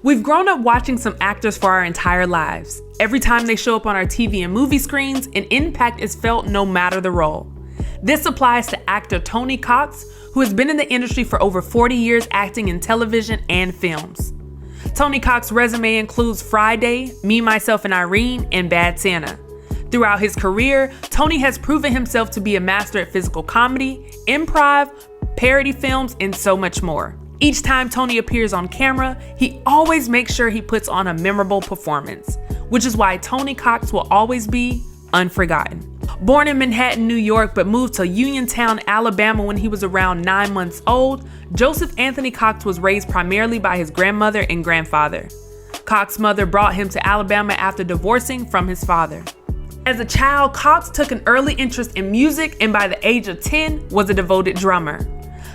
We've grown up watching some actors for our entire lives. Every time they show up on our TV and movie screens, an impact is felt no matter the role. This applies to actor Tony Cox, who has been in the industry for over 40 years acting in television and films. Tony Cox's resume includes Friday, Me, Myself, and Irene, and Bad Santa. Throughout his career, Tony has proven himself to be a master at physical comedy, improv, parody films, and so much more. Each time Tony appears on camera, he always makes sure he puts on a memorable performance, which is why Tony Cox will always be unforgotten. Born in Manhattan, New York, but moved to Uniontown, Alabama when he was around 9 months old, Joseph Anthony Cox was raised primarily by his grandmother and grandfather. Cox's mother brought him to Alabama after divorcing from his father. As a child, Cox took an early interest in music and by the age of 10 was a devoted drummer.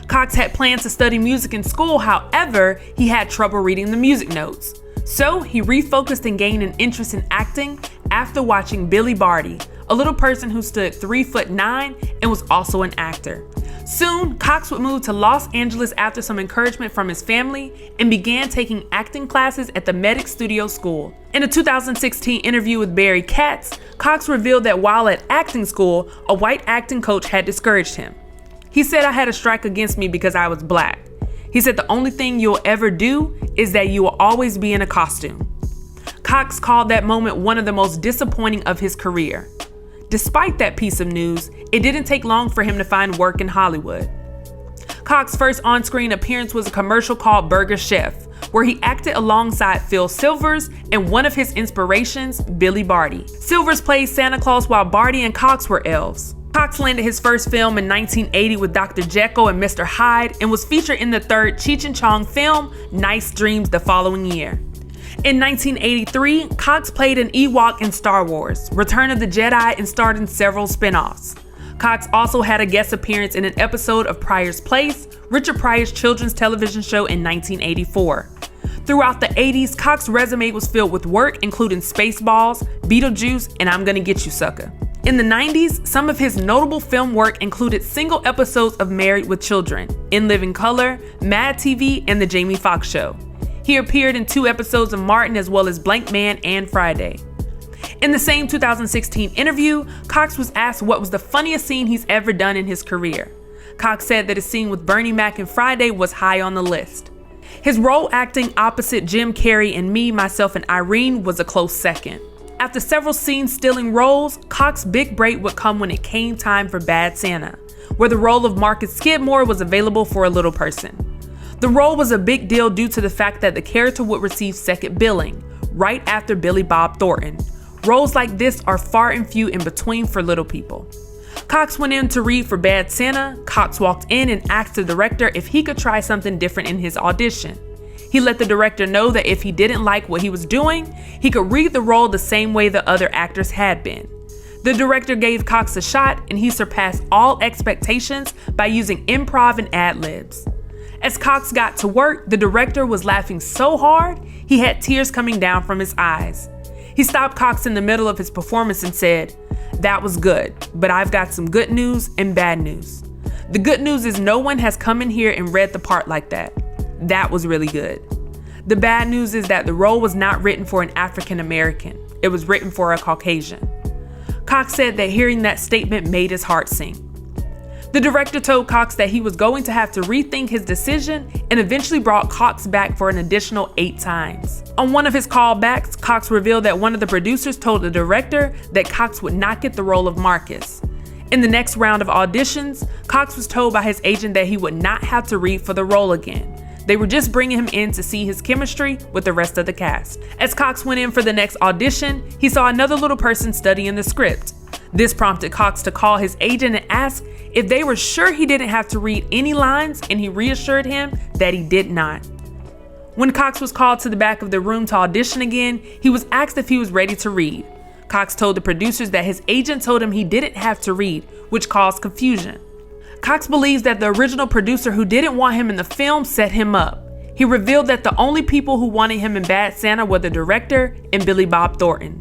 Cox had planned to study music in school, however, he had trouble reading the music notes. So he refocused and gained an interest in acting after watching Billy Barty, a little person who stood 3'9" and was also an actor. Soon, Cox would move to Los Angeles after some encouragement from his family and began taking acting classes at the Medic Studio School. In a 2016 interview with Barry Katz, Cox revealed that while at acting school, a white acting coach had discouraged him. He said, "I had a strike against me because I was black." He said, "The only thing you'll ever do is that you will always be in a costume." Cox called that moment one of the most disappointing of his career. Despite that piece of news, it didn't take long for him to find work in Hollywood. Cox's first on-screen appearance was a commercial called Burger Chef, where he acted alongside Phil Silvers and one of his inspirations, Billy Barty. Silvers played Santa Claus while Barty and Cox were elves. Cox landed his first film in 1980 with Dr. Jekyll and Mr. Hyde and was featured in the third Cheech and Chong film, Nice Dreams, the following year. In 1983, Cox played an Ewok in Star Wars, Return of the Jedi, and starred in several spin-offs. Cox also had a guest appearance in an episode of Pryor's Place, Richard Pryor's children's television show in 1984. Throughout the 80s, Cox's resume was filled with work including Spaceballs, Beetlejuice, and I'm Gonna Get You Sucker. In the 90s, some of his notable film work included single episodes of Married with Children, In Living Color, Mad TV, and The Jamie Foxx Show. He appeared in 2 episodes of Martin as well as Blank Man and Friday. In the same 2016 interview, Cox was asked what was the funniest scene he's ever done in his career. Cox said that his scene with Bernie Mac in Friday was high on the list. His role acting opposite Jim Carrey in Me, Myself, and Irene was a close second. After several scenes stealing roles, Cox's big break would come when it came time for Bad Santa, where the role of Marcus Skidmore was available for a little person. The role was a big deal due to the fact that the character would receive second billing, right after Billy Bob Thornton. Roles like this are far and few in between for little people. Cox went in to read for Bad Santa. Cox walked in and asked the director if he could try something different in his audition. He let the director know that if he didn't like what he was doing, he could read the role the same way the other actors had been. The director gave Cox a shot and he surpassed all expectations by using improv and ad-libs. As Cox got to work, the director was laughing so hard, he had tears coming down from his eyes. He stopped Cox in the middle of his performance and said, "That was good, but I've got some good news and bad news. The good news is no one has come in here and read the part like that. That was really good. The bad news is that the role was not written for an African American. It was written for a Caucasian." Cox said that hearing that statement made his heart sink. The director told Cox that he was going to have to rethink his decision and eventually brought Cox back for an additional 8 times. On one of his callbacks, Cox revealed that one of the producers told the director that Cox would not get the role of Marcus. In the next round of auditions, Cox was told by his agent that he would not have to read for the role again. They were just bringing him in to see his chemistry with the rest of the cast. As Cox went in for the next audition, he saw another little person studying the script. This prompted Cox to call his agent and ask if they were sure he didn't have to read any lines, and he reassured him that he did not. When Cox was called to the back of the room to audition again, he was asked if he was ready to read. Cox told the producers that his agent told him he didn't have to read, which caused confusion. Cox believes that the original producer who didn't want him in the film set him up. He revealed that the only people who wanted him in Bad Santa were the director and Billy Bob Thornton.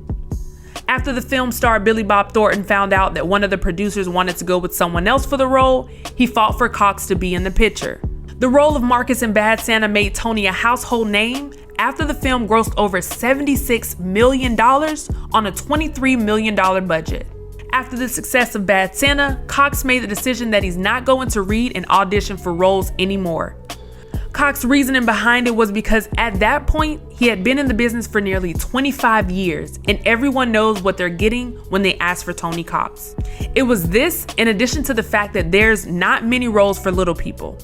After the film star Billy Bob Thornton found out that one of the producers wanted to go with someone else for the role, he fought for Cox to be in the picture. The role of Marcus in Bad Santa made Tony a household name after the film grossed over $76 million on a $23 million budget. After the success of Bad Santa, Cox made the decision that he's not going to read and audition for roles anymore. Cox's reasoning behind it was because at that point, he had been in the business for nearly 25 years, and everyone knows what they're getting when they ask for Tony Cox. It was this, in addition to the fact that there's not many roles for little people.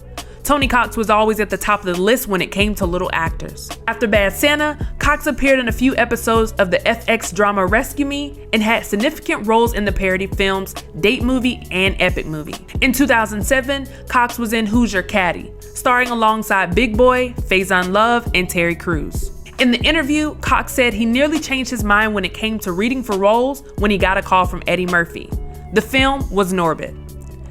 Tony Cox was always at the top of the list when it came to little actors. After Bad Santa, Cox appeared in a few episodes of the FX drama Rescue Me and had significant roles in the parody films Date Movie and Epic Movie. In 2007, Cox was in Who's Your Caddy, starring alongside Big Boy, Faison Love, and Terry Crews. In the interview, Cox said he nearly changed his mind when it came to reading for roles when he got a call from Eddie Murphy. The film was Norbit.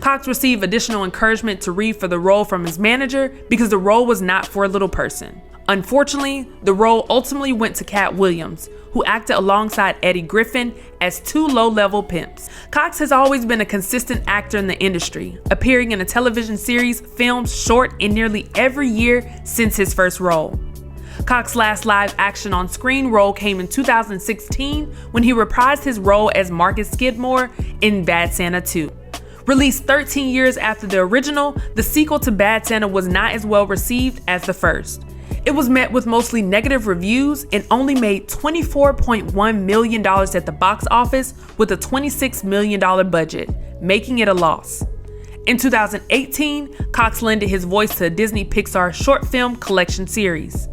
Cox received additional encouragement to read for the role from his manager because the role was not for a little person. Unfortunately, the role ultimately went to Cat Williams, who acted alongside Eddie Griffin as two low-level pimps. Cox has always been a consistent actor in the industry, appearing in a television series, films, short, and nearly every year since his first role. Cox's last live-action on-screen role came in 2016 when he reprised his role as Marcus Skidmore in Bad Santa 2. Released 13 years after the original, the sequel to Bad Santa was not as well received as the first. It was met with mostly negative reviews and only made $24.1 million at the box office with a $26 million budget, making it a loss. In 2018, Cox lended his voice to a Disney Pixar short film collection series.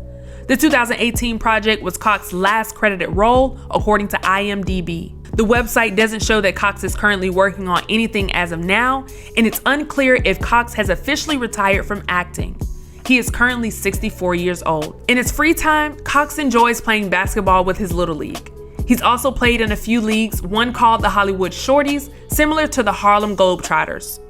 The 2018 project was Cox's last credited role, according to IMDb. The website doesn't show that Cox is currently working on anything as of now, and it's unclear if Cox has officially retired from acting. He is currently 64 years old. In his free time, Cox enjoys playing basketball with his Little League. He's also played in a few leagues, one called the Hollywood Shorties, similar to the Harlem Globetrotters.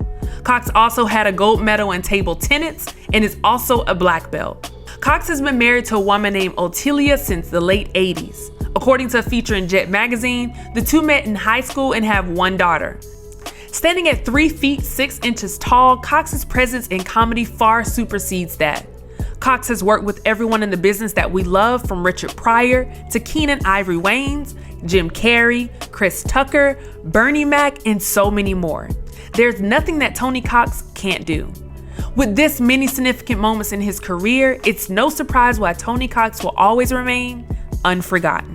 Cox also had a gold medal in table tennis and is also a black belt. Cox has been married to a woman named Otelia since the late 80s. According to a feature in Jet magazine, the two met in high school and have one daughter. Standing at 3 feet 6 inches tall, Cox's presence in comedy far supersedes that. Cox has worked with everyone in the business that we love, from Richard Pryor to Keenen Ivory Wayans, Jim Carrey, Chris Tucker, Bernie Mac, and so many more. There's nothing that Tony Cox can't do. With this many significant moments in his career, it's no surprise why Tony Cox will always remain unforgotten.